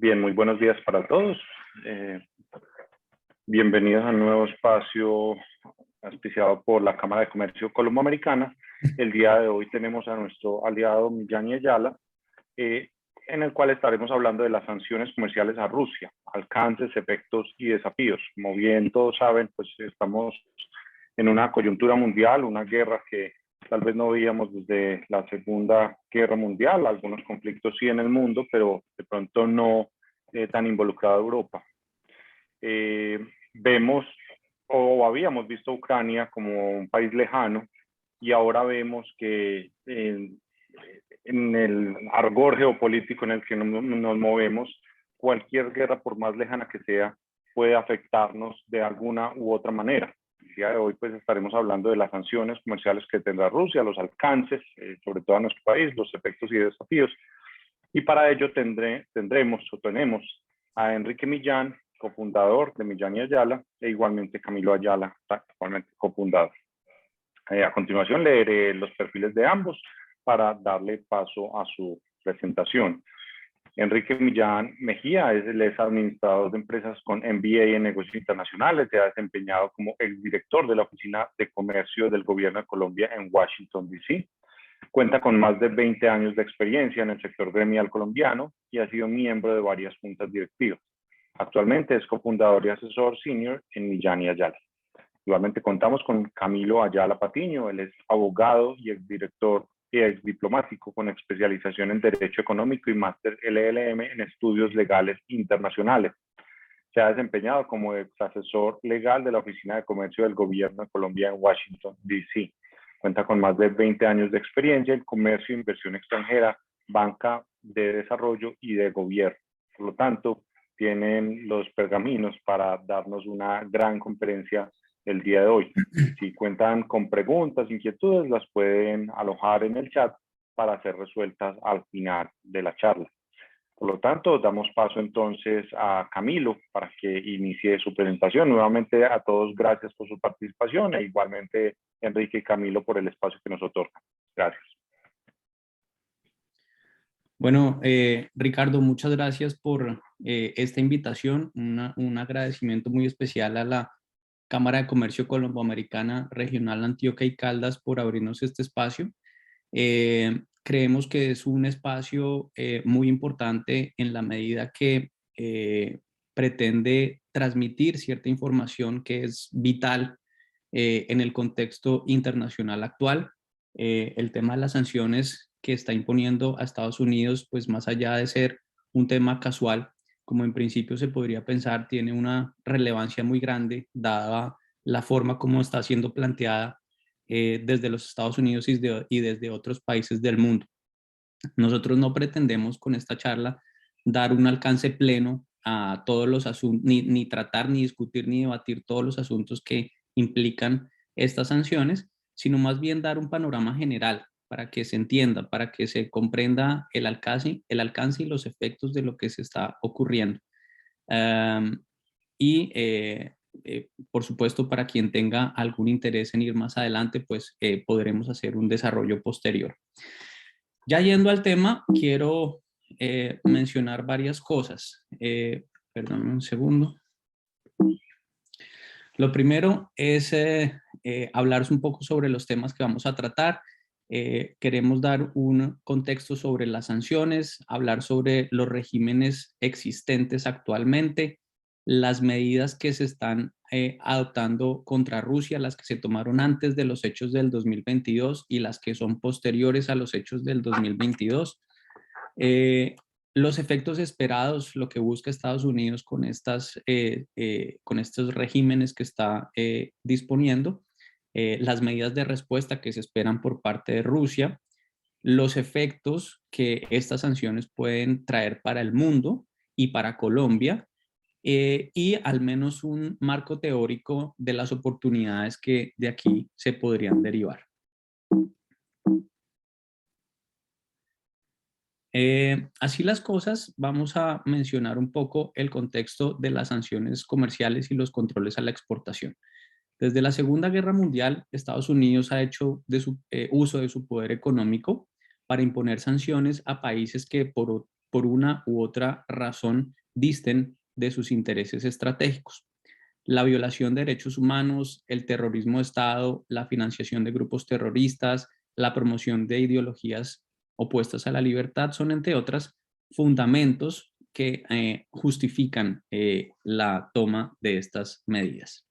Bien, muy buenos días para todos. Bienvenidos a un nuevo espacio auspiciado por la Cámara de Comercio Colombo-Americana. El día de hoy tenemos a nuestro aliado Millán Ayala, en el cual estaremos hablando de las sanciones comerciales a Rusia, alcances, efectos y desafíos. Como bien todos saben, pues estamos en una coyuntura mundial, una guerra que tal vez no veíamos desde la Segunda Guerra Mundial, algunos conflictos sí en el mundo, pero de pronto no tan involucrada Europa. Vemos o habíamos visto Ucrania como un país lejano y ahora vemos que en el argor geopolítico en el que nos movemos, cualquier guerra, por más lejana que sea, puede afectarnos de alguna u otra manera. El día de hoy pues estaremos hablando de las sanciones comerciales que tendrá Rusia, los alcances, sobre todo a nuestro país, los efectos y desafíos. Y para ello tenemos a Enrique Millán, cofundador de Millán y Ayala, e igualmente Camilo Ayala, actualmente cofundador. A continuación leeré los perfiles de ambos para darle paso a su presentación. Enrique Millán Mejía es administrador de empresas con MBA en negocios internacionales. Se ha desempeñado como exdirector de la Oficina de Comercio del Gobierno de Colombia en Washington, D.C. Cuenta con más de 20 años de experiencia en el sector gremial colombiano y ha sido miembro de varias juntas directivas. Actualmente es cofundador y asesor senior en Millán y Ayala. Igualmente contamos con Camilo Ayala Patiño. Él es abogado y exdirector y exdiplomático con especialización en Derecho Económico y máster LLM en Estudios Legales Internacionales. Se ha desempeñado como exasesor legal de la Oficina de Comercio del Gobierno de Colombia en Washington, D.C. Cuenta con más de 20 años de experiencia en comercio, inversión extranjera, banca de desarrollo y de gobierno. Por lo tanto, tienen los pergaminos para darnos una gran conferencia el día de hoy. Si cuentan con preguntas, inquietudes, las pueden alojar en el chat para ser resueltas al final de la charla. Por lo tanto, damos paso entonces a Camilo para que inicie su presentación. Nuevamente a todos, gracias por su participación e igualmente Enrique y Camilo por el espacio que nos otorgan. Gracias. Bueno, Ricardo, muchas gracias por esta invitación. Un agradecimiento muy especial a la Cámara de Comercio Colombo-Americana Regional Antioquia y Caldas por abrirnos este espacio. Creemos que es un espacio muy importante en la medida que pretende transmitir cierta información que es vital en el contexto internacional actual. El tema de las sanciones que está imponiendo a Estados Unidos, pues más allá de ser un tema casual, como en principio se podría pensar, tiene una relevancia muy grande dada la forma como está siendo planteada desde los Estados Unidos y desde otros países del mundo. Nosotros no pretendemos con esta charla dar un alcance pleno a todos los asuntos, ni tratar, ni discutir, ni debatir todos los asuntos que implican estas sanciones, sino más bien dar un panorama general para que se entienda, para que se comprenda el alcance y los efectos de lo que se está ocurriendo. Por supuesto, para quien tenga algún interés en ir más adelante, pues podremos hacer un desarrollo posterior. Ya yendo al tema, quiero mencionar varias cosas. Perdón un segundo. Lo primero es hablar un poco sobre los temas que vamos a tratar. Queremos dar un contexto sobre las sanciones, hablar sobre los regímenes existentes actualmente, las medidas que se están adoptando contra Rusia, las que se tomaron antes de los hechos del 2022 y las que son posteriores a los hechos del 2022. Los efectos esperados, lo que busca Estados Unidos con estos regímenes que está disponiendo, las medidas de respuesta que se esperan por parte de Rusia, los efectos que estas sanciones pueden traer para el mundo y para Colombia, y al menos un marco teórico de las oportunidades que de aquí se podrían derivar. Así las cosas, vamos a mencionar un poco el contexto de las sanciones comerciales y los controles a la exportación. Desde la Segunda Guerra Mundial, Estados Unidos ha hecho uso de su poder económico para imponer sanciones a países que por por una u otra razón disten de sus intereses estratégicos. La violación de derechos humanos, el terrorismo de Estado, la financiación de grupos terroristas, la promoción de ideologías opuestas a la libertad son, entre otras, fundamentos que justifican la toma de estas medidas.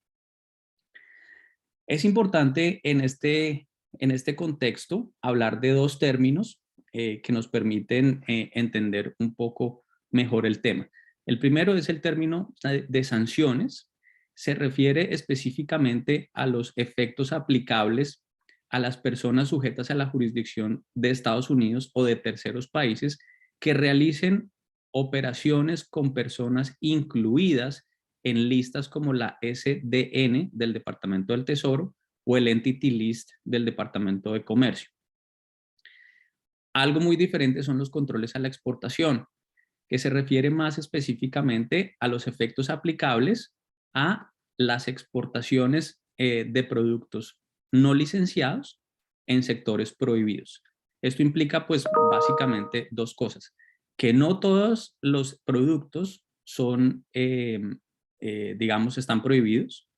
Es importante en este contexto hablar de dos términos que nos permiten entender un poco mejor el tema. El primero es el término de sanciones. Se refiere específicamente a los efectos aplicables a las personas sujetas a la jurisdicción de Estados Unidos o de terceros países que realicen operaciones con personas incluidas en listas como la SDN del Departamento del Tesoro o el Entity List del Departamento de Comercio. Algo muy diferente son los controles a la exportación, que se refiere más específicamente a los efectos aplicables a las exportaciones de productos no licenciados en sectores prohibidos. Esto implica pues básicamente dos cosas, que no todos los productos son, digamos, están prohibidos,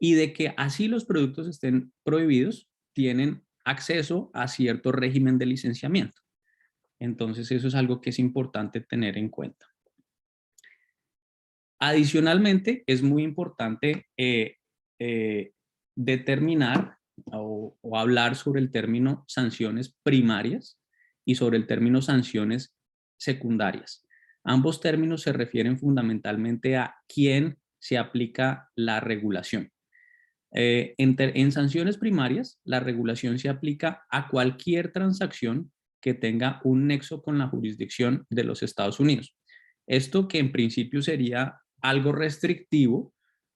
y de que así los productos estén prohibidos, tienen acceso a cierto régimen de licenciamiento. Entonces eso es algo que es importante tener en cuenta. Adicionalmente, es muy importante determinar o hablar sobre el término sanciones primarias y sobre el término sanciones secundarias. Ambos términos se refieren fundamentalmente a quién se aplica la regulación. En sanciones primarias, la regulación se aplica a cualquier transacción que tenga un nexo con la jurisdicción de los Estados Unidos. Esto, que en principio sería algo restrictivo,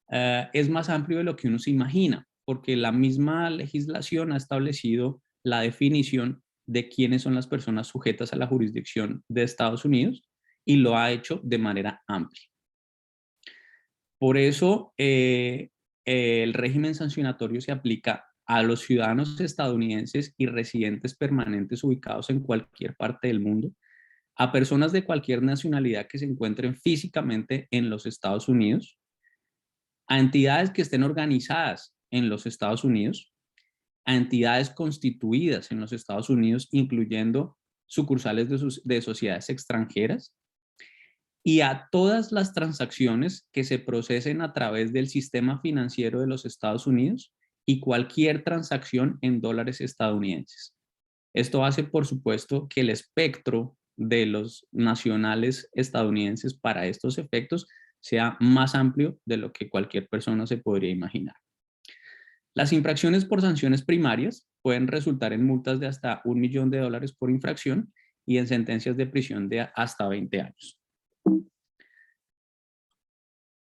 es más amplio de lo que uno se imagina, porque la misma legislación ha establecido la definición de quiénes son las personas sujetas a la jurisdicción de Estados Unidos y lo ha hecho de manera amplia. Por eso, el régimen sancionatorio se aplica a los ciudadanos estadounidenses y residentes permanentes ubicados en cualquier parte del mundo, a personas de cualquier nacionalidad que se encuentren físicamente en los Estados Unidos, a entidades que estén organizadas en los Estados Unidos, a entidades constituidas en los Estados Unidos, incluyendo sucursales de sociedades extranjeras, y a todas las transacciones que se procesen a través del sistema financiero de los Estados Unidos y cualquier transacción en dólares estadounidenses. Esto hace, por supuesto, que el espectro de los nacionales estadounidenses para estos efectos sea más amplio de lo que cualquier persona se podría imaginar. Las infracciones por sanciones primarias pueden resultar en multas de hasta $1 millón por infracción y en sentencias de prisión de hasta 20 años.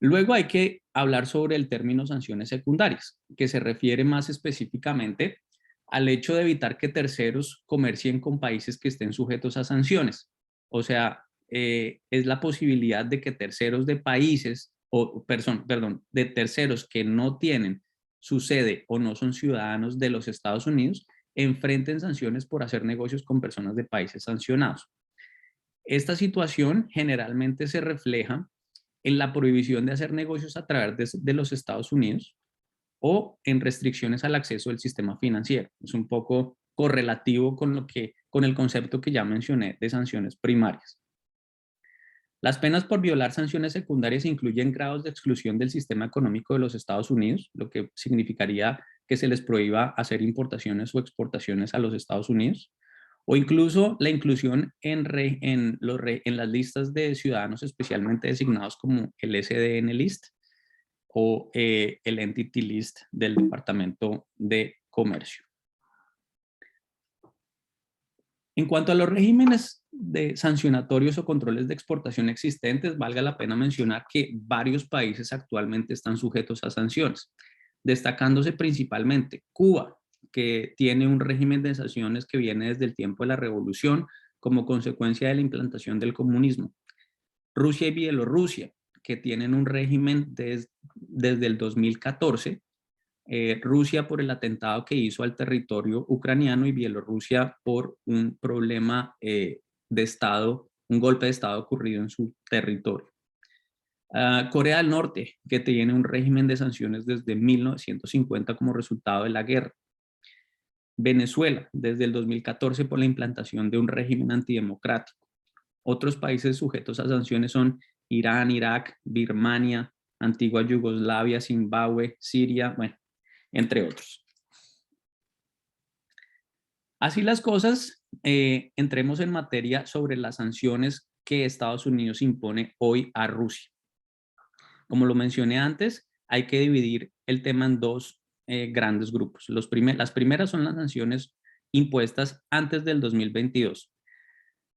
Luego hay que hablar sobre el término sanciones secundarias, que se refiere más específicamente al hecho de evitar que terceros comercien con países que estén sujetos a sanciones. O sea, es la posibilidad de que terceros de países, de terceros que no tienen su sede o no son ciudadanos de los Estados Unidos, enfrenten sanciones por hacer negocios con personas de países sancionados. Esta situación generalmente se refleja en la prohibición de hacer negocios a través de los Estados Unidos o en restricciones al acceso del sistema financiero. Es un poco correlativo con el concepto que ya mencioné de sanciones primarias. Las penas por violar sanciones secundarias incluyen grados de exclusión del sistema económico de los Estados Unidos, lo que significaría que se les prohíba hacer importaciones o exportaciones a los Estados Unidos, o incluso la inclusión en las listas de ciudadanos especialmente designados como el SDN List o el Entity List del Departamento de Comercio. En cuanto a los regímenes de sancionatorios o controles de exportación existentes, valga la pena mencionar que varios países actualmente están sujetos a sanciones, destacándose principalmente Cuba, que tiene un régimen de sanciones que viene desde el tiempo de la Revolución como consecuencia de la implantación del comunismo. Rusia y Bielorrusia, que tienen un régimen desde el 2014, Rusia por el atentado que hizo al territorio ucraniano y Bielorrusia por un problema de Estado un golpe de Estado ocurrido en su territorio. Corea del Norte, que tiene un régimen de sanciones desde 1950 como resultado de la guerra. Venezuela, desde el 2014 por la implantación de un régimen antidemocrático. Otros países sujetos a sanciones son Irán, Irak, Birmania, Antigua Yugoslavia, Zimbabue, Siria, bueno, entre otros. Así las cosas, entremos en materia sobre las sanciones que Estados Unidos impone hoy a Rusia. Como lo mencioné antes, hay que dividir el tema en dos grandes grupos. Las primeras son las sanciones impuestas antes del 2022.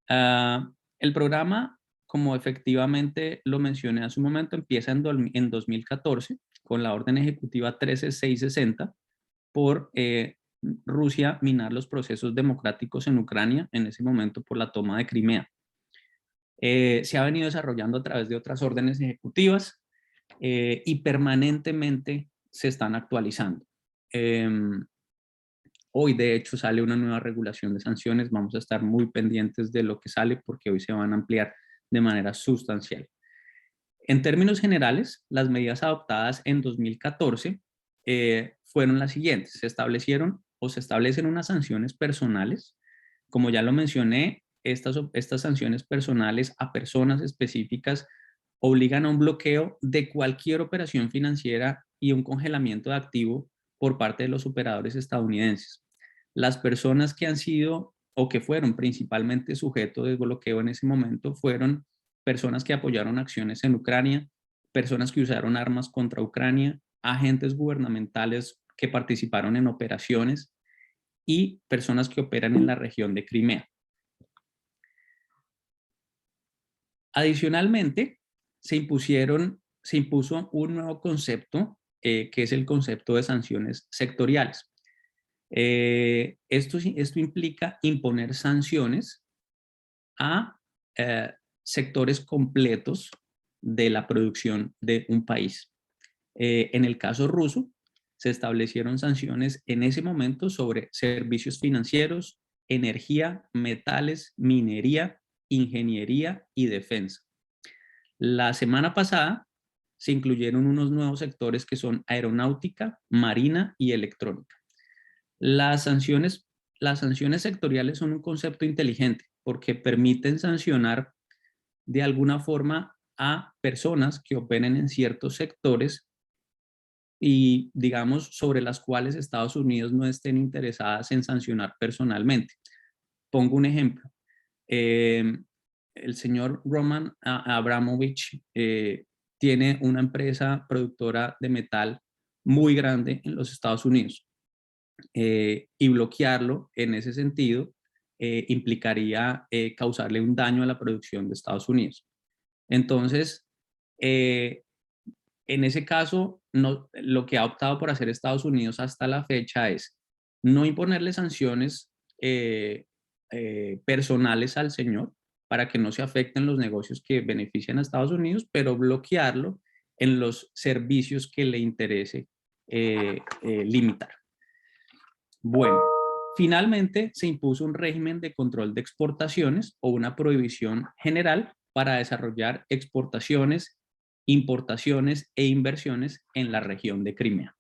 El programa, como efectivamente lo mencioné hace un momento, empieza en 2014 con la orden ejecutiva 13660 por Rusia minar los procesos democráticos en Ucrania, en ese momento por la toma de Crimea. Se ha venido desarrollando a través de otras órdenes ejecutivas y permanentemente se están actualizando. Hoy, de hecho, sale una nueva regulación de sanciones. Vamos a estar muy pendientes de lo que sale porque hoy se van a ampliar de manera sustancial. En términos generales, las medidas adoptadas en 2014 fueron las siguientes. Se establecen unas sanciones personales. Como ya lo mencioné, estas sanciones personales a personas específicas obligan a un bloqueo de cualquier operación financiera y un congelamiento de activo por parte de los operadores estadounidenses. Las personas que han sido o que fueron principalmente sujetos de bloqueo en ese momento fueron personas que apoyaron acciones en Ucrania, personas que usaron armas contra Ucrania, agentes gubernamentales que participaron en operaciones y personas que operan en la región de Crimea. Adicionalmente, se impuso un nuevo concepto que es el concepto de sanciones sectoriales. Esto implica imponer sanciones a sectores completos de la producción de un país. En el caso ruso, se establecieron sanciones en ese momento sobre servicios financieros, energía, metales, minería, ingeniería y defensa. La semana pasada se incluyeron unos nuevos sectores que son aeronáutica, marina y electrónica. Las sanciones sectoriales son un concepto inteligente porque permiten sancionar de alguna forma a personas que operen en ciertos sectores y, digamos, sobre las cuales Estados Unidos no estén interesadas en sancionar personalmente. Pongo un ejemplo. El señor Roman Abramovich tiene una empresa productora de metal muy grande en los Estados Unidos. Y bloquearlo en ese sentido implicaría causarle un daño a la producción de Estados Unidos. Entonces, en ese caso, lo que ha optado por hacer Estados Unidos hasta la fecha es no imponerle sanciones personales al señor para que no se afecten los negocios que benefician a Estados Unidos, pero bloquearlo en los servicios que le interese limitar. Bueno, finalmente se impuso un régimen de control de exportaciones o una prohibición general para desarrollar exportaciones, importaciones e inversiones en la región de Crimea.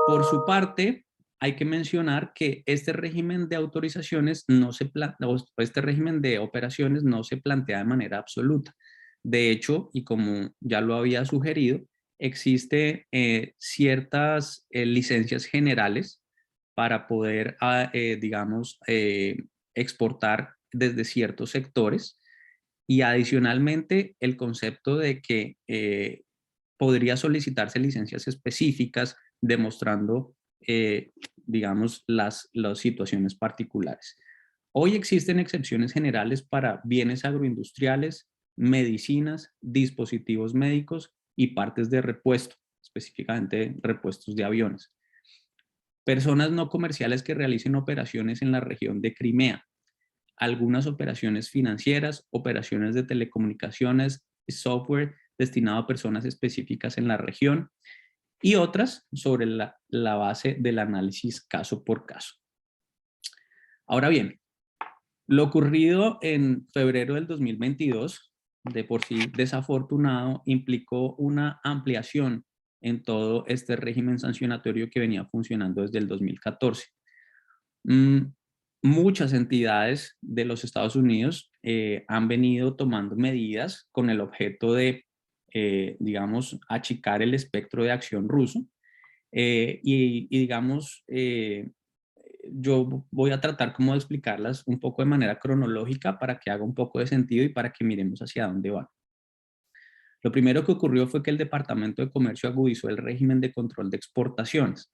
Por su parte, hay que mencionar que este régimen de autorizaciones este régimen de operaciones no se plantea de manera absoluta. De hecho, y como ya lo había sugerido, existe ciertas licencias generales para poder, digamos, exportar desde ciertos sectores y adicionalmente el concepto de que podría solicitarse licencias específicas demostrando, digamos, las situaciones particulares. Hoy existen excepciones generales para bienes agroindustriales, medicinas, dispositivos médicos y partes de repuesto, específicamente repuestos de aviones. Personas no comerciales que realicen operaciones en la región de Crimea, algunas operaciones financieras, operaciones de telecomunicaciones, software destinado a personas específicas en la región y otras sobre la base del análisis caso por caso. Ahora bien, Lo ocurrido en febrero del 2022, de por sí desafortunado, implicó una ampliación en todo este régimen sancionatorio que venía funcionando desde el 2014. Muchas entidades de los Estados Unidos han venido tomando medidas con el objeto de, digamos, achicar el espectro de acción ruso. Digamos, yo voy a tratar como de explicarlas un poco de manera cronológica para que haga un poco de sentido y para que miremos hacia dónde va. Lo primero que ocurrió fue que el Departamento de Comercio agudizó el régimen de control de exportaciones.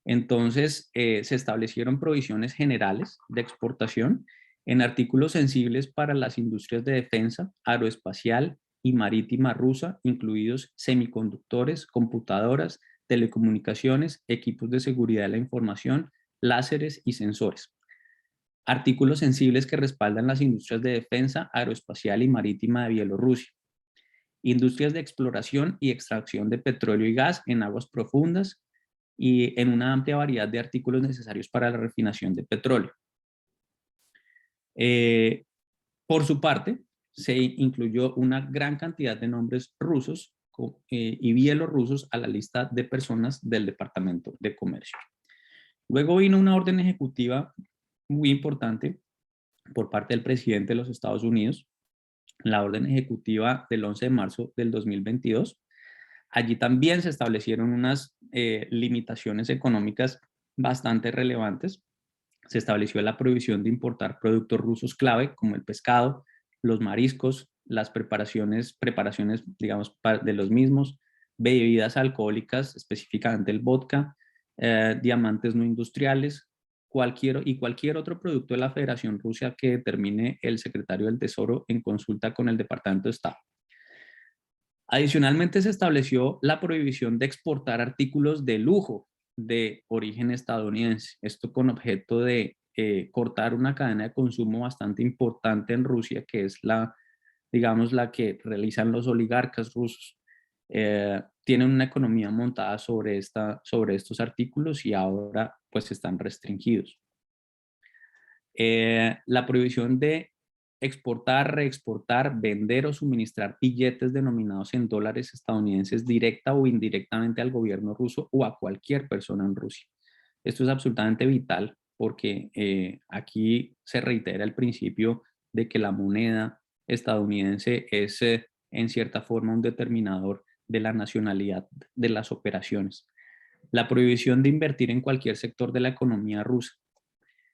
Entonces, se establecieron provisiones generales de exportación en artículos sensibles para las industrias de defensa, aeroespacial y marítima rusa, incluidos semiconductores, computadoras, telecomunicaciones, equipos de seguridad de la información, láseres y sensores. Artículos sensibles que respaldan las industrias de defensa, aeroespacial y marítima de Bielorrusia. Industrias de exploración y extracción de petróleo y gas en aguas profundas y en una amplia variedad de artículos necesarios para la refinación de petróleo. Por su parte, se incluyó una gran cantidad de nombres rusos y bielorrusos a la lista de personas del Departamento de Comercio. Luego vino una orden ejecutiva muy importante por parte del presidente de los Estados Unidos, la orden ejecutiva del 11 de marzo del 2022. Allí también se establecieron unas limitaciones económicas bastante relevantes. Se estableció la prohibición de importar productos rusos clave como el pescado, los mariscos, las preparaciones digamos, de los mismos, bebidas alcohólicas, específicamente el vodka, diamantes no industriales, cualquier otro producto de la Federación Rusa que determine el secretario del Tesoro en consulta con el Departamento de Estado. Adicionalmente, se estableció la prohibición de exportar artículos de lujo de origen estadounidense. Esto con objeto de cortar una cadena de consumo bastante importante en Rusia, que es digamos, la que realizan los oligarcas rusos. Tienen una economía montada sobre estos artículos y ahora pues están restringidos. La prohibición de exportar, reexportar, vender o suministrar billetes denominados en dólares estadounidenses directa o indirectamente al gobierno ruso o a cualquier persona en Rusia. Esto es absolutamente vital porque aquí se reitera el principio de que la moneda estadounidense es en cierta forma un determinador de la nacionalidad de las operaciones. La prohibición de invertir en cualquier sector de la economía rusa.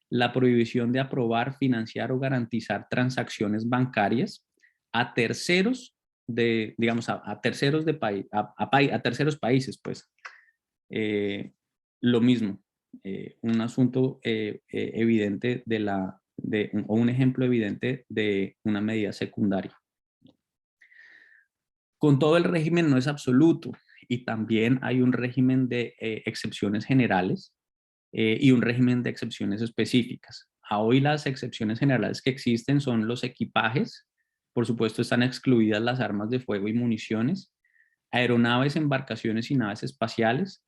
La prohibición de aprobar, financiar o garantizar transacciones bancarias a terceros digamos, a terceros a terceros países, pues. Lo mismo, un asunto evidente o un ejemplo evidente de una medida secundaria. Con todo, el régimen no es absoluto y también hay un régimen de excepciones generales y un régimen de excepciones específicas. A hoy las excepciones generales que existen son los equipajes, por supuesto están excluidas las armas de fuego y municiones, aeronaves, embarcaciones y naves espaciales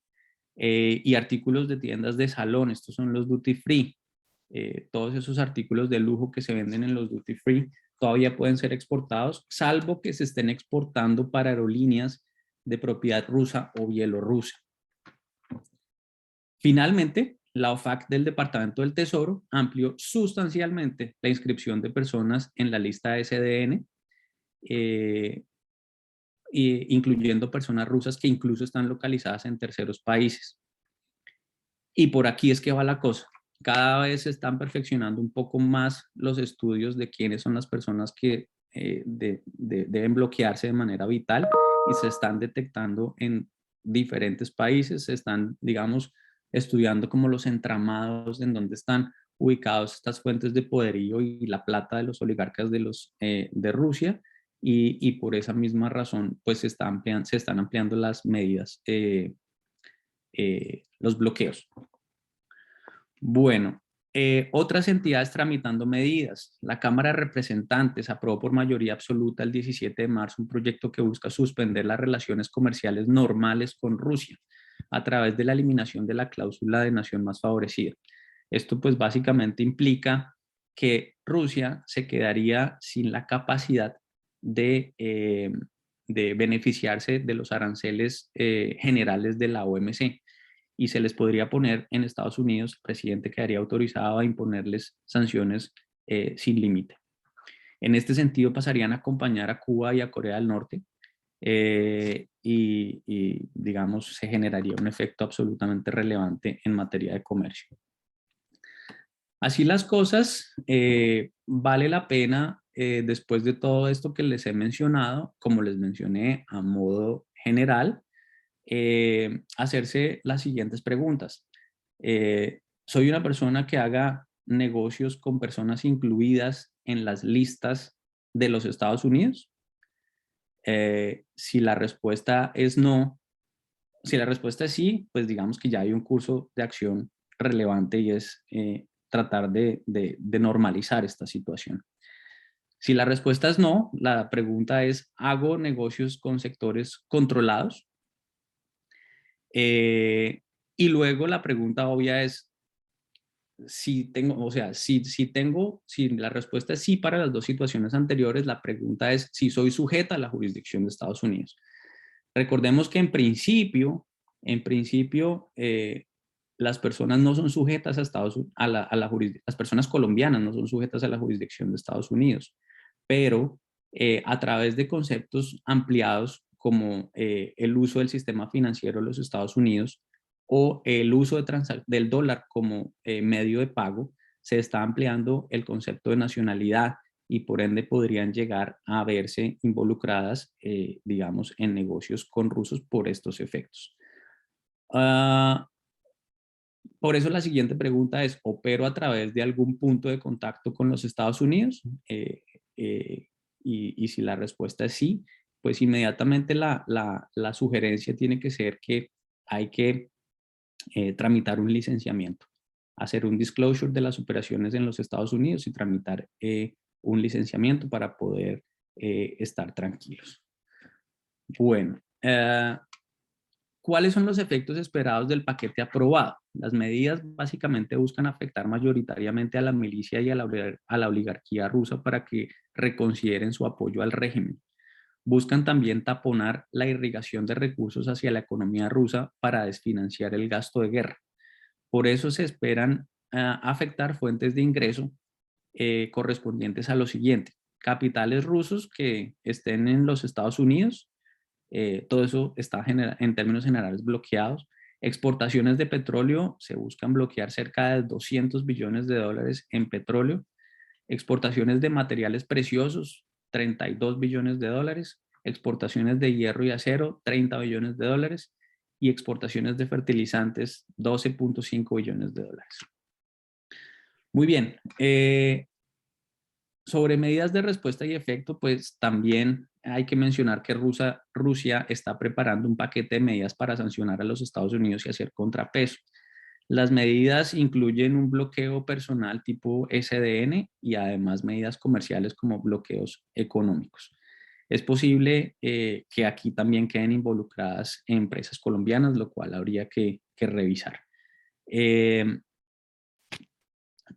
y artículos de tiendas de salón, estos son los duty free. Todos esos artículos de lujo que se venden en los duty free todavía pueden ser exportados, salvo que se estén exportando para aerolíneas de propiedad rusa o bielorrusa. Finalmente, la OFAC del Departamento del Tesoro amplió sustancialmente la inscripción de personas en la lista SDN, incluyendo personas rusas que incluso están localizadas en terceros países. Y por aquí es que va la cosa. Cada vez se están perfeccionando un poco más los estudios de quiénes son las personas que deben bloquearse de manera vital y se están detectando en diferentes países, se están, digamos, estudiando como los entramados en donde están ubicados estas fuentes de poderío y la plata de los oligarcas de Rusia y por esa misma razón pues se están ampliando las medidas, los bloqueos. Bueno, otras entidades tramitando medidas. La Cámara de Representantes aprobó por mayoría absoluta el 17 de marzo un proyecto que busca suspender las relaciones comerciales normales con Rusia a través de la eliminación de la cláusula de nación más favorecida. Esto pues básicamente implica que Rusia se quedaría sin la capacidad de beneficiarse de los aranceles generales de la OMC, y se les podría poner en Estados Unidos, el presidente quedaría autorizado a imponerles sanciones sin límite. En este sentido pasarían a acompañar a Cuba y a Corea del Norte, y digamos se generaría un efecto absolutamente relevante en materia de comercio. Así las cosas, vale la pena, después de todo esto que les he mencionado, como les mencioné a modo general, hacerse las siguientes preguntas. ¿Soy una persona que haga negocios con personas incluidas en las listas de los Estados Unidos? Si la respuesta es no, si la respuesta es sí, pues digamos que ya hay un curso de acción relevante, y es tratar de normalizar esta situación. Si la respuesta es no, la pregunta es, ¿hago negocios con sectores controlados? Y luego la pregunta obvia es, si tengo, o sea, si la respuesta es sí para las dos situaciones anteriores, la pregunta es si soy sujeta a la jurisdicción de Estados Unidos. Recordemos que en principio, las personas no son sujetas las personas colombianas no son sujetas a la jurisdicción de Estados Unidos, pero a través de conceptos ampliados como el uso del sistema financiero de los Estados Unidos o el uso del dólar como medio de pago, se está ampliando el concepto de nacionalidad, y por ende podrían llegar a verse involucradas, digamos, en negocios con rusos por estos efectos. Por eso la siguiente pregunta es, ¿opero a través de algún punto de contacto con los Estados Unidos? Y si la respuesta es sí, pues inmediatamente la sugerencia tiene que ser que hay que tramitar un licenciamiento, hacer un disclosure de las operaciones en los Estados Unidos y tramitar un licenciamiento para poder estar tranquilos. Bueno, ¿cuáles son los efectos esperados del paquete aprobado? Las medidas básicamente buscan afectar mayoritariamente a la milicia y a la oligarquía rusa para que reconsideren su apoyo al régimen. Buscan también taponar la irrigación de recursos hacia la economía rusa para desfinanciar el gasto de guerra. Por eso se esperan afectar fuentes de ingreso correspondientes a lo siguiente: capitales rusos que estén en los Estados Unidos, todo eso está en términos generales bloqueados. Exportaciones de petróleo, se buscan bloquear cerca de 200 billones de dólares en petróleo. Exportaciones de materiales preciosos, 32 billones de dólares. Exportaciones de hierro y acero, 30 billones de dólares. Y exportaciones de fertilizantes, 12.5 billones de dólares. Muy bien. Sobre medidas de respuesta y efecto, pues también hay que mencionar que Rusia está preparando un paquete de medidas para sancionar a los Estados Unidos y hacer contrapeso. Las medidas incluyen un bloqueo personal tipo SDN y además medidas comerciales como bloqueos económicos. Es posible que aquí también queden involucradas empresas colombianas, lo cual habría que revisar.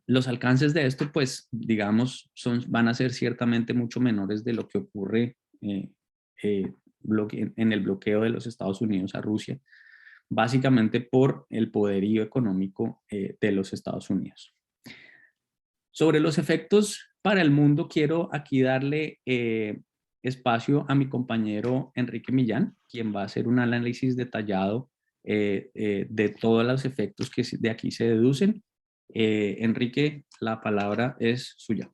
Los alcances de esto, pues, digamos, van a ser ciertamente mucho menores de lo que ocurre en el bloqueo de los Estados Unidos a Rusia, básicamente por el poderío económico de los Estados Unidos. Sobre los efectos para el mundo, quiero aquí darle espacio a mi compañero Enrique Millán, quien va a hacer un análisis detallado de todos los efectos que de aquí se deducen. Enrique, la palabra es suya.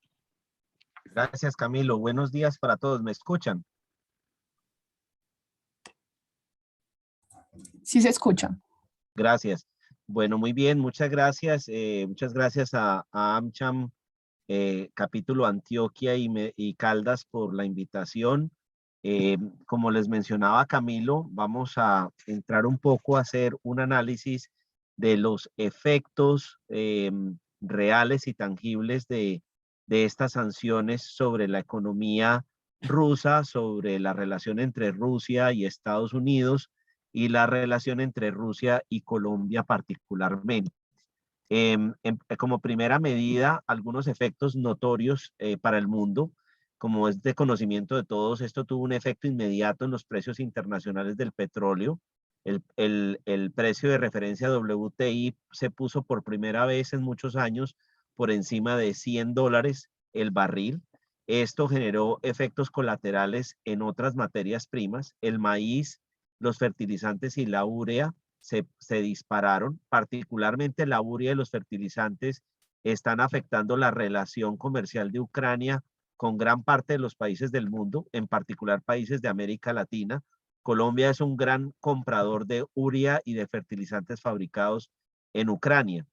Gracias, Camilo. Buenos días para todos. ¿Me escuchan? Sí se escucha. Gracias. Bueno, muy bien. Muchas gracias. Muchas gracias a AmCham, capítulo Antioquia y Caldas por la invitación. Como les mencionaba Camilo, vamos a entrar un poco a hacer un análisis de los efectos reales y tangibles de estas sanciones sobre la economía rusa, sobre la relación entre Rusia y Estados Unidos y la relación entre Rusia y Colombia particularmente. Como primera medida, algunos efectos notorios para el mundo, como es de conocimiento de todos, esto tuvo un efecto inmediato en los precios internacionales del petróleo. El precio de referencia WTI se puso por primera vez en muchos años por encima de $100 el barril. Esto generó efectos colaterales en otras materias primas. El maíz, los fertilizantes y la urea se dispararon. Particularmente la urea y los fertilizantes están afectando la relación comercial de Ucrania con gran parte de los países del mundo, en particular países de América Latina. Colombia es un gran comprador de urea y de fertilizantes fabricados en Ucrania.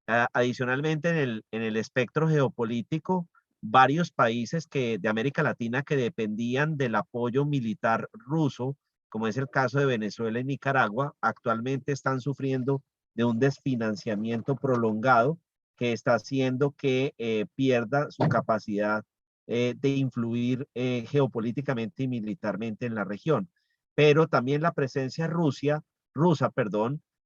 Adicionalmente, en el espectro geopolítico, varios países de América Latina que dependían del apoyo militar ruso, como es el caso de Venezuela y Nicaragua, actualmente están sufriendo de un desfinanciamiento prolongado que está haciendo que pierda su capacidad de influir geopolíticamente y militarmente en la región. Pero también la presencia rusa,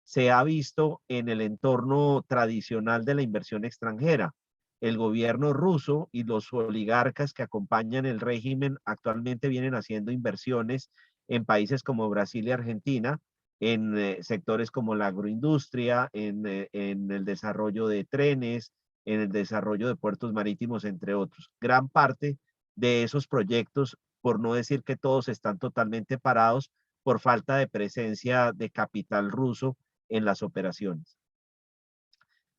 se ha visto en el entorno tradicional de la inversión extranjera. El gobierno ruso y los oligarcas que acompañan el régimen actualmente vienen haciendo inversiones en países como Brasil y Argentina, en sectores como la agroindustria, en el desarrollo de trenes, en el desarrollo de puertos marítimos, entre otros. Gran parte de esos proyectos, por no decir que todos, están totalmente parados por falta de presencia de capital ruso en las operaciones.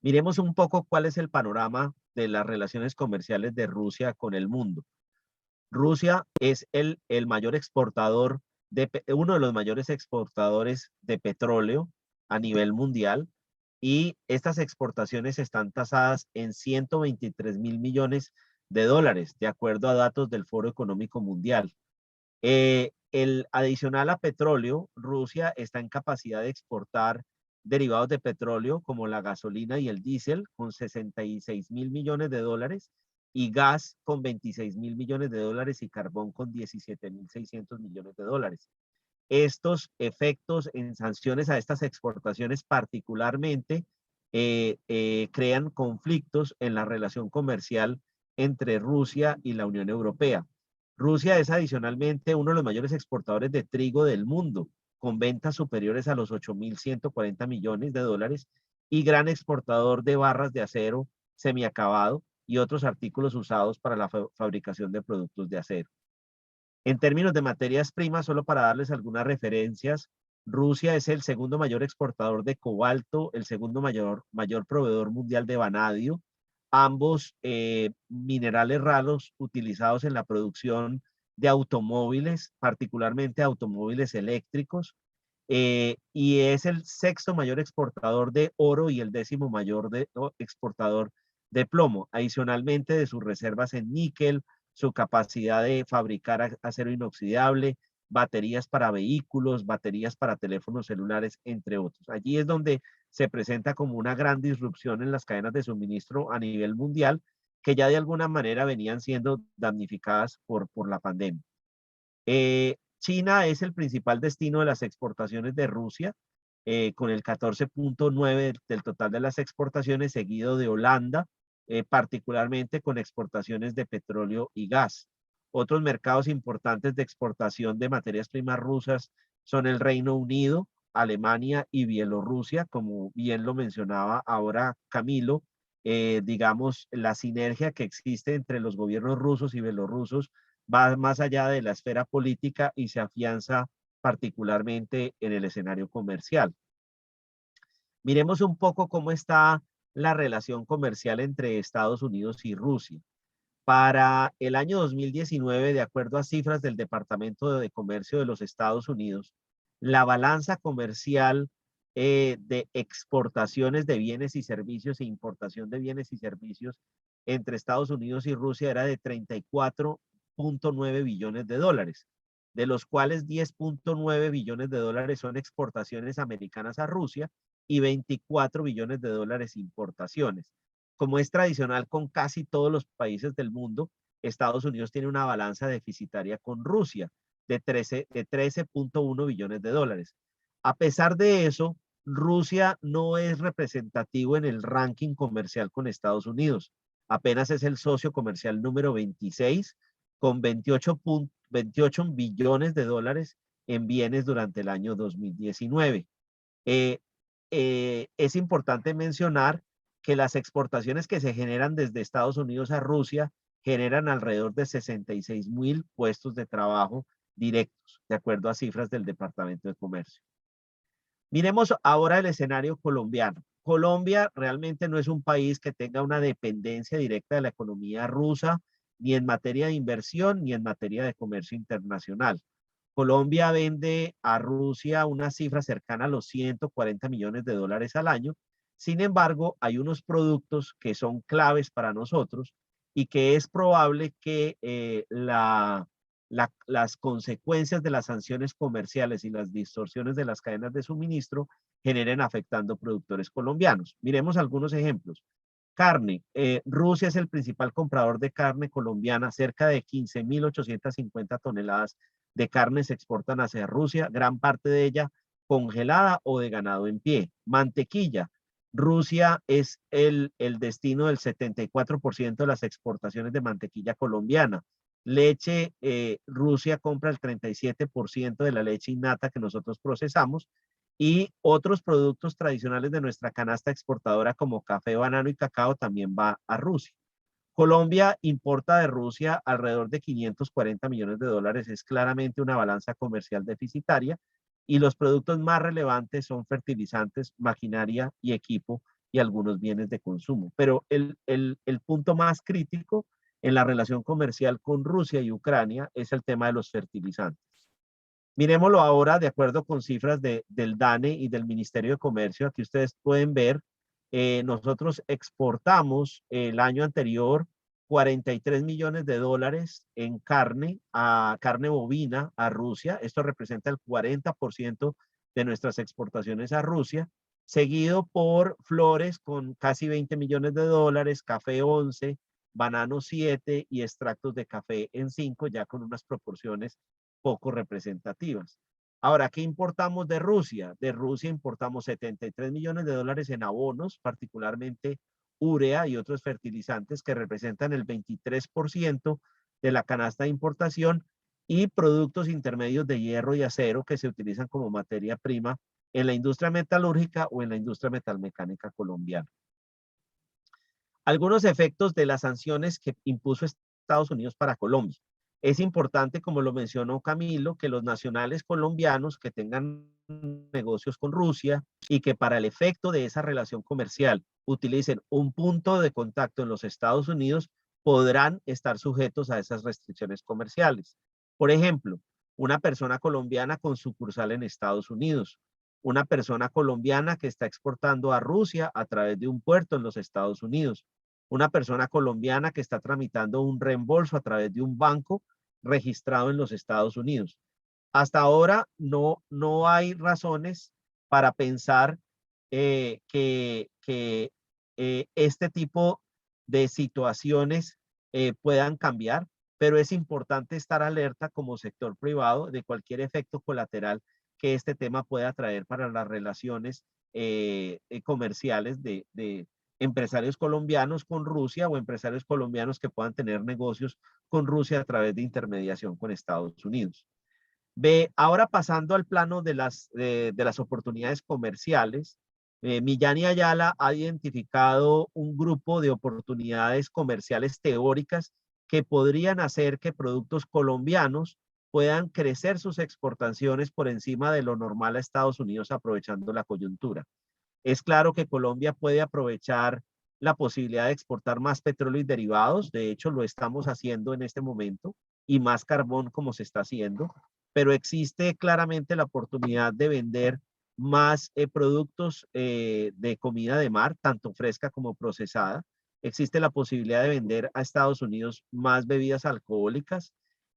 Miremos un poco cuál es el panorama de las relaciones comerciales de Rusia con el mundo. Rusia es el mayor exportador, uno de los mayores exportadores de petróleo a nivel mundial, y estas exportaciones están tasadas en 123.000 millones de dólares, de acuerdo a datos del Foro Económico Mundial. Adicional a petróleo, Rusia está en capacidad de exportar derivados de petróleo como la gasolina y el diésel con 66.000 millones de dólares, y gas con 26.000 millones de dólares, y carbón con 17.600 millones de dólares. Estos efectos en sanciones a estas exportaciones particularmente crean conflictos en la relación comercial entre Rusia y la Unión Europea. Rusia es adicionalmente uno de los mayores exportadores de trigo del mundo, con ventas superiores a los 8.140 millones de dólares, y gran exportador de barras de acero semiacabado y otros artículos usados para la fabricación de productos de acero. En términos de materias primas, solo para darles algunas referencias, Rusia es el segundo mayor exportador de cobalto, el segundo mayor proveedor mundial de vanadio, ambos minerales raros utilizados en la producción de automóviles, particularmente automóviles eléctricos, y es el sexto mayor exportador de oro y el 10º mayor exportador de plomo, adicionalmente de sus reservas en níquel, su capacidad de fabricar acero inoxidable, baterías para vehículos, baterías para teléfonos celulares, entre otros. Allí es donde se presenta como una gran disrupción en las cadenas de suministro a nivel mundial, que ya de alguna manera venían siendo damnificadas por la pandemia. China es el principal destino de las exportaciones de Rusia, con el 14.9% del total de las exportaciones, seguido de Holanda, particularmente con exportaciones de petróleo y gas. Otros mercados importantes de exportación de materias primas rusas son el Reino Unido, Alemania y Bielorrusia, como bien lo mencionaba ahora Camilo. Digamos, la sinergia que existe entre los gobiernos rusos y bielorrusos va más allá de la esfera política y se afianza particularmente en el escenario comercial. Miremos un poco cómo está la relación comercial entre Estados Unidos y Rusia. Para el año 2019, de acuerdo a cifras del Departamento de Comercio de los Estados Unidos, la balanza comercial de exportaciones de bienes y servicios e importación de bienes y servicios entre Estados Unidos y Rusia era de 34.9 billones de dólares, de los cuales 10.9 billones de dólares son exportaciones americanas a Rusia y 24 billones de dólares importaciones. Como es tradicional con casi todos los países del mundo, Estados Unidos tiene una balanza deficitaria con Rusia de 13.1 billones de dólares. A pesar de eso, Rusia no es representativo en el ranking comercial con Estados Unidos. Apenas es el socio comercial número 26 con 28 billones de dólares en bienes durante el año 2019. Es importante mencionar que las exportaciones que se generan desde Estados Unidos a Rusia generan alrededor de 66,000 puestos de trabajo directos, de acuerdo a cifras del Departamento de Comercio. Miremos ahora el escenario colombiano. Colombia realmente no es un país que tenga una dependencia directa de la economía rusa, ni en materia de inversión, ni en materia de comercio internacional. Colombia vende a Rusia una cifra cercana a los 140 millones de dólares al año. Sin embargo, hay unos productos que son claves para nosotros y que es probable que las consecuencias de las sanciones comerciales y las distorsiones de las cadenas de suministro generen afectando productores colombianos. Miremos algunos ejemplos. Carne. Rusia es el principal comprador de carne colombiana. Cerca de 15,850 toneladas de carne se exportan hacia Rusia, gran parte de ella congelada o de ganado en pie. Mantequilla. Rusia es el destino del 74% de las exportaciones de mantequilla colombiana. Leche, Rusia compra el 37% de la leche innata que nosotros procesamos y otros productos tradicionales de nuestra canasta exportadora como café, banano y cacao también va a Rusia. Colombia importa de Rusia alrededor de 540 millones de dólares, es claramente una balanza comercial deficitaria y los productos más relevantes son fertilizantes, maquinaria y equipo y algunos bienes de consumo. Pero el punto más crítico en la relación comercial con Rusia y Ucrania es el tema de los fertilizantes. Miremoslo ahora de acuerdo con cifras del DANE y del Ministerio de Comercio. Aquí ustedes pueden ver, nosotros exportamos el año anterior 43 millones de dólares en carne bovina a Rusia. Esto representa el 40% de nuestras exportaciones a Rusia, seguido por flores con casi 20 millones de dólares, café 11, banano 7 y extractos de café en 5, ya con unas proporciones poco representativas. Ahora, ¿qué importamos de Rusia? De Rusia importamos 73 millones de dólares en abonos, particularmente urea y otros fertilizantes que representan el 23% de la canasta de importación y productos intermedios de hierro y acero que se utilizan como materia prima en la industria metalúrgica o en la industria metalmecánica colombiana. Algunos efectos de las sanciones que impuso Estados Unidos para Colombia. Es importante, como lo mencionó Camilo, que los nacionales colombianos que tengan negocios con Rusia y que para el efecto de esa relación comercial utilicen un punto de contacto en los Estados Unidos podrán estar sujetos a esas restricciones comerciales. Por ejemplo, una persona colombiana con sucursal en Estados Unidos, una persona colombiana que está exportando a Rusia a través de un puerto en los Estados Unidos, una persona colombiana que está tramitando un reembolso a través de un banco registrado en los Estados Unidos. Hasta ahora no hay razones para pensar que este tipo de situaciones puedan cambiar, pero es importante estar alerta como sector privado de cualquier efecto colateral que este tema pueda traer para las relaciones comerciales de empresarios colombianos con Rusia o empresarios colombianos que puedan tener negocios con Rusia a través de intermediación con Estados Unidos. Ahora pasando al plano de las oportunidades comerciales, Millán y Ayala ha identificado un grupo de oportunidades comerciales teóricas que podrían hacer que productos colombianos puedan crecer sus exportaciones por encima de lo normal a Estados Unidos aprovechando la coyuntura. Es claro que Colombia puede aprovechar la posibilidad de exportar más petróleo y derivados. De hecho, lo estamos haciendo en este momento y más carbón como se está haciendo. Pero existe claramente la oportunidad de vender más productos de comida de mar, tanto fresca como procesada. Existe la posibilidad de vender a Estados Unidos más bebidas alcohólicas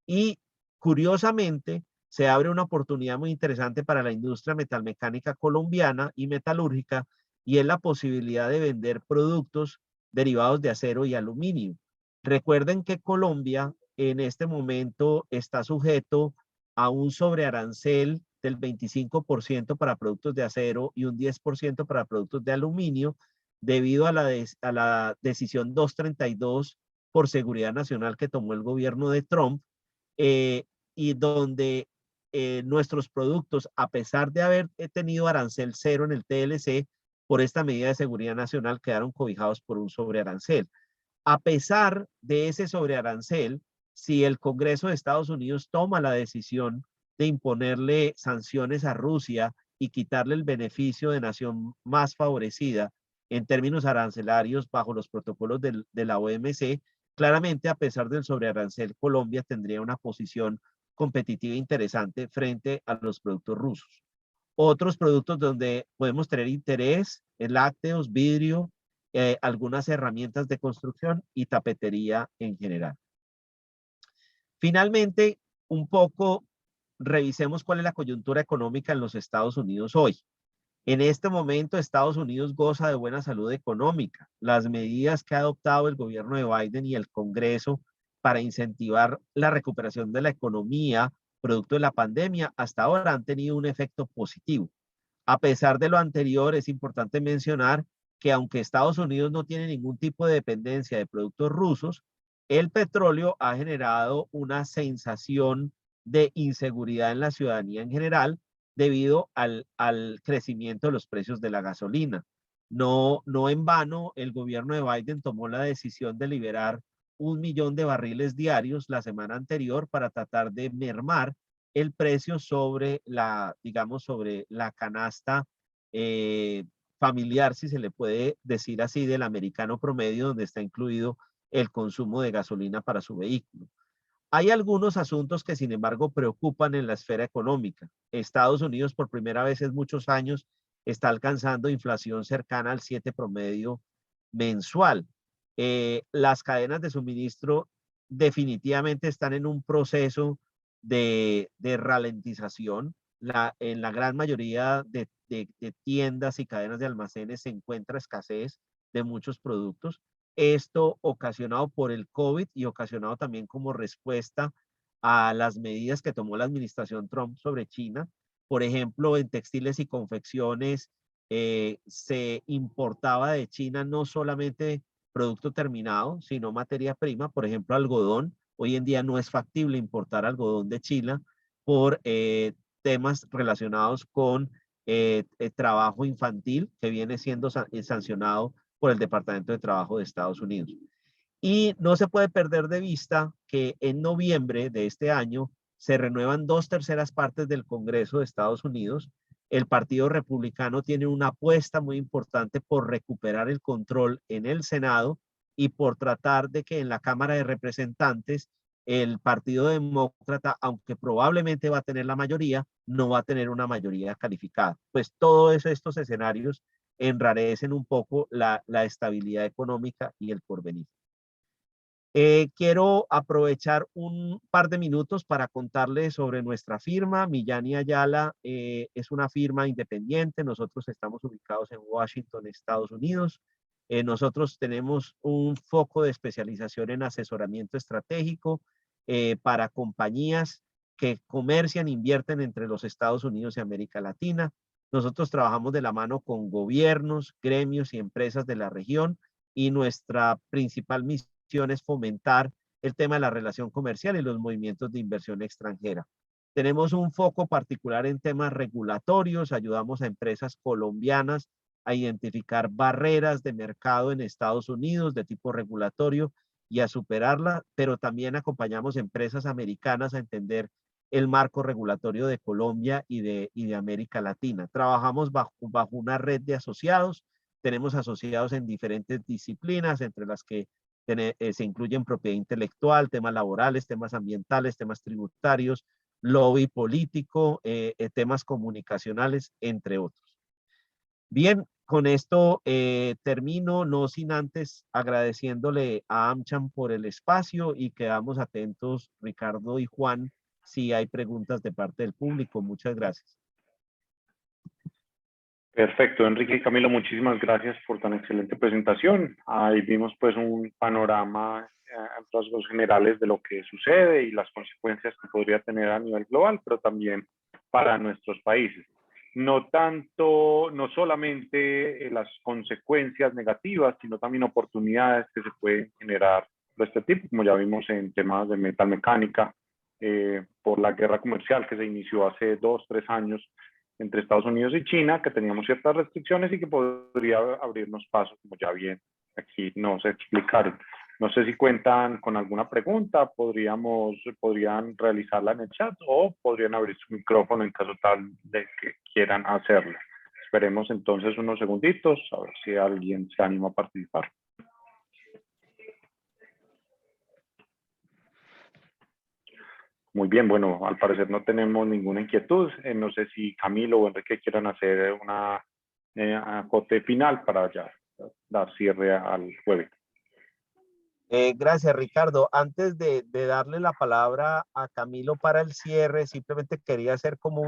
y curiosamente se abre una oportunidad muy interesante para la industria metalmecánica colombiana y metalúrgica y es la posibilidad de vender productos derivados de acero y aluminio. Recuerden que Colombia en este momento está sujeto a un sobrearancel del 25% para productos de acero y un 10% para productos de aluminio, debido a la decisión 232 por seguridad nacional que tomó el gobierno de Trump, y donde nuestros productos, a pesar de haber tenido arancel cero en el TLC, por esta medida de seguridad nacional quedaron cobijados por un sobrearancel. A pesar de ese sobrearancel, si el Congreso de Estados Unidos toma la decisión de imponerle sanciones a Rusia y quitarle el beneficio de nación más favorecida en términos arancelarios bajo los protocolos de la OMC, claramente, a pesar del sobrearancel, Colombia tendría una posición competitiva interesante frente a los productos rusos. Otros productos donde podemos tener interés en lácteos, vidrio, algunas herramientas de construcción y tapetería en general. Finalmente, un poco revisemos cuál es la coyuntura económica en los Estados Unidos hoy. En este momento, Estados Unidos goza de buena salud económica. Las medidas que ha adoptado el gobierno de Biden y el Congreso para incentivar la recuperación de la economía producto de la pandemia hasta ahora han tenido un efecto positivo. A pesar de lo anterior, es importante mencionar que aunque Estados Unidos no tiene ningún tipo de dependencia de productos rusos, el petróleo ha generado una sensación de inseguridad en la ciudadanía en general debido al crecimiento de los precios de la gasolina. No en vano, el gobierno de Biden tomó la decisión de liberar 1 millón de barriles diarios la semana anterior para tratar de mermar el precio sobre digamos, sobre la canasta familiar, si se le puede decir así, del americano promedio, donde está incluido el consumo de gasolina para su vehículo. Hay algunos asuntos que, sin embargo, preocupan en la esfera económica. Estados Unidos, por primera vez en muchos años, está alcanzando inflación cercana al 7 promedio mensual. Las cadenas de suministro definitivamente están en un proceso de ralentización. En la gran mayoría de tiendas y cadenas de almacenes se encuentra escasez de muchos productos. Esto ocasionado por el COVID y ocasionado también como respuesta a las medidas que tomó la administración Trump sobre China. Por ejemplo, en textiles y confecciones se importaba de China no solamente producto terminado, sino materia prima, por ejemplo, algodón. Hoy en día no es factible importar algodón de China por temas relacionados con trabajo infantil que viene siendo sancionado por el Departamento de Trabajo de Estados Unidos. Y no se puede perder de vista que en noviembre de este año se renuevan 2/3 partes del Congreso de Estados Unidos. El Partido Republicano tiene una apuesta muy importante por recuperar el control en el Senado y por tratar de que en la Cámara de Representantes el Partido Demócrata, aunque probablemente va a tener la mayoría, no va a tener una mayoría calificada. Pues todos estos escenarios enrarecen un poco la estabilidad económica y el porvenir. Quiero aprovechar un par de minutos para contarles sobre nuestra firma. Millán Ayala es una firma independiente. Nosotros estamos ubicados en Washington, Estados Unidos. Nosotros tenemos un foco de especialización en asesoramiento estratégico para compañías que comercian, invierten entre los Estados Unidos y América Latina. Nosotros trabajamos de la mano con gobiernos, gremios y empresas de la región, y nuestra principal misión es fomentar el tema de la relación comercial y los movimientos de inversión extranjera. Tenemos un foco particular en temas regulatorios, ayudamos a empresas colombianas a identificar barreras de mercado en Estados Unidos de tipo regulatorio y a superarla, pero también acompañamos empresas americanas a entender el marco regulatorio de Colombia y de América Latina. Trabajamos bajo una red de asociados. Tenemos asociados en diferentes disciplinas, entre las que se incluyen propiedad intelectual, temas laborales, temas ambientales, temas tributarios, lobby político, temas comunicacionales, entre otros. Bien, con esto termino, no sin antes agradeciéndole a AmCham por el espacio, y quedamos atentos, Ricardo y Juan, si hay preguntas de parte del público. Muchas gracias. Perfecto, Enrique y Camilo, muchísimas gracias por tan excelente presentación. Ahí vimos pues un panorama en rasgos generales de lo que sucede y las consecuencias que podría tener a nivel global, pero también para nuestros países. No tanto, no solamente las consecuencias negativas, sino también oportunidades que se pueden generar de este tipo, como ya vimos en temas de metalmecánica, por la guerra comercial que se inició hace 2, 3 años entre Estados Unidos y China, que teníamos ciertas restricciones y que podría abrirnos pasos, como ya bien aquí nos explicaron. No sé si cuentan con alguna pregunta, podrían realizarla en el chat o podrían abrir su micrófono en caso tal de que quieran hacerlo. Esperemos entonces unos segunditos a ver si alguien se anima a participar. Muy bien, bueno, al parecer no tenemos ninguna inquietud. No sé si Camilo o Enrique quieran hacer una acote final para ya dar cierre al webinar. Gracias, Ricardo. Antes de darle la palabra a Camilo para el cierre, simplemente quería hacer como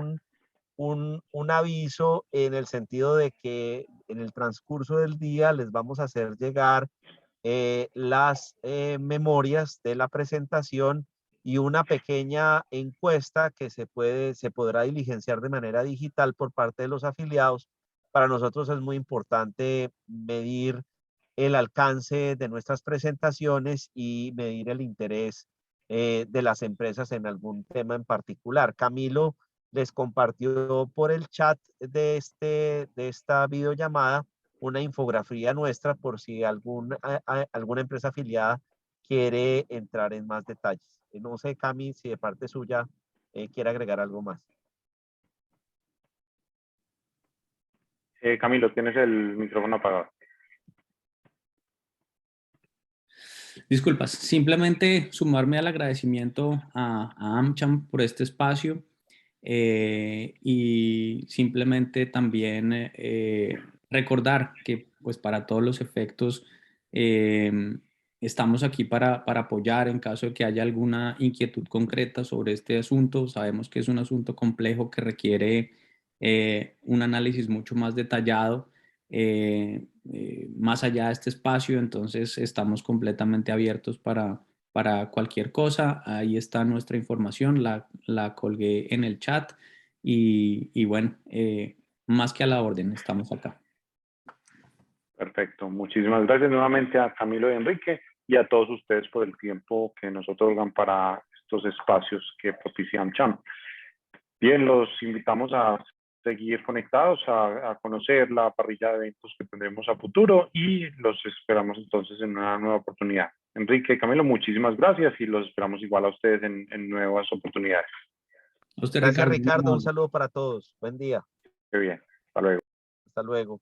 un aviso en el sentido de que en el transcurso del día les vamos a hacer llegar las memorias de la presentación y una pequeña encuesta que se podrá diligenciar de manera digital por parte de los afiliados. Para nosotros es muy importante medir el alcance de nuestras presentaciones y medir el interés de las empresas en algún tema en particular. Camilo les compartió por el chat de esta videollamada una infografía nuestra por si alguna empresa afiliada quiere entrar en más detalles. No sé, Cami, si de parte suya quiere agregar algo más. Camilo, tienes el micrófono apagado. Disculpas, simplemente sumarme al agradecimiento a AmCham por este espacio y simplemente también recordar que pues para todos los efectos estamos aquí para apoyar en caso de que haya alguna inquietud concreta sobre este asunto. Sabemos que es un asunto complejo que requiere un análisis mucho más detallado. Más allá de este espacio, entonces estamos completamente abiertos para cualquier cosa. Ahí está nuestra información, la colgué en el chat y bueno, más que a la orden, estamos acá. Perfecto, muchísimas gracias nuevamente a Camilo y Enrique y a todos ustedes por el tiempo que nos otorgan para estos espacios que propicia AmCham. Bien, los invitamos a seguir conectados, a conocer la parrilla de eventos que tendremos a futuro y los esperamos entonces en una nueva oportunidad. Enrique y Camilo, muchísimas gracias y los esperamos igual a ustedes en nuevas oportunidades. A usted, Gracias, Ricardo. Ricardo. Un saludo para todos. Buen día. Qué bien. Hasta luego. Hasta luego.